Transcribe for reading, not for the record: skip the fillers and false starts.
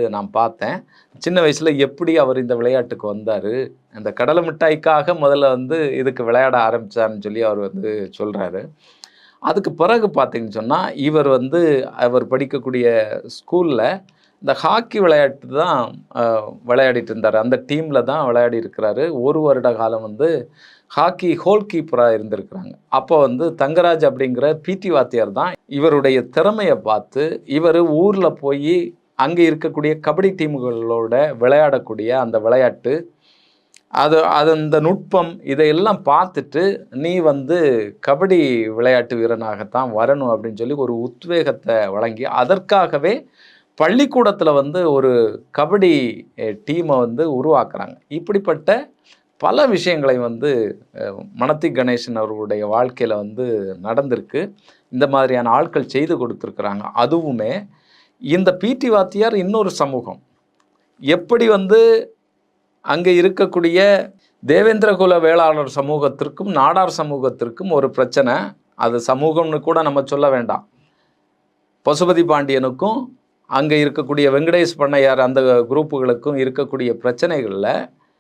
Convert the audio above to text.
நான் பார்த்தேன். சின்ன வயசுல எப்படி அவர் இந்த விளையாட்டுக்கு வந்தாரு? அந்த கடலை மிட்டாய்க்காக முதல்ல இதுக்கு விளையாட ஆரம்பிச்சாருன்னு சொல்லி அவர் சொல்றாரு. அதுக்கு பிறகு பார்த்தீங்கன்னு சொன்னா, இவர் அவர் படிக்கக்கூடிய ஸ்கூல்ல இந்த ஹாக்கி விளையாட்டு தான் அ விளையாடிட்டு இருந்தாரு. அந்த டீம்ல தான் விளையாடி இருக்கிறாரு. 1 வருட காலம் ஹாக்கி கோல் கீப்பரா இருந்திருக்கிறாங்க. அப்போ தங்கராஜ் அப்படிங்கிற பிடி வாத்தியார் தான் இவருடைய திறமைய பார்த்து, இவரு ஊர்ல போயி அங்க இருக்கக்கூடிய கபடி டீம்களோட விளையாடக்கூடிய அந்த விளையாட்டு, அது அது அந்த நுட்பம் இதையெல்லாம் பார்த்துட்டு, "நீ கபடி விளையாட்டு வீரனாகத்தான் வரணும்" அப்படின்னு சொல்லி ஒரு உத்வேகத்த வழங்கி, அதற்காகவே பள்ளிக்கூடத்துல ஒரு கபடி டீம உருவாக்குறாங்க. இப்படிப்பட்ட பல விஷயங்களை மணத்தி கணேசன் அவர்களுடைய வாழ்க்கையில நடந்திருக்கு. இந்த மாதிரியான ஆட்கள் செய்து கொடுத்துருக்குறாங்க. அதுவுமே இந்த பிடி வாத்தியார் இன்னொரு சமூகம். எப்படி அங்க இருக்கக்கூடிய தேவேந்திரகுல வேளாளர் சமூகத்திற்கும், நாடார் சமூகத்திற்கும் ஒரு பிரச்சனை. அது சமூகம்னு கூட நம்ம சொல்ல வேண்டாம். பசுபதி பாண்டியனுக்கும், அங்க இருக்கக்கூடிய வெங்கடேஷ் பண்ணையார் அந்த குரூப்புகளுக்கும் இருக்கக்கூடிய பிரச்சனைகள்ல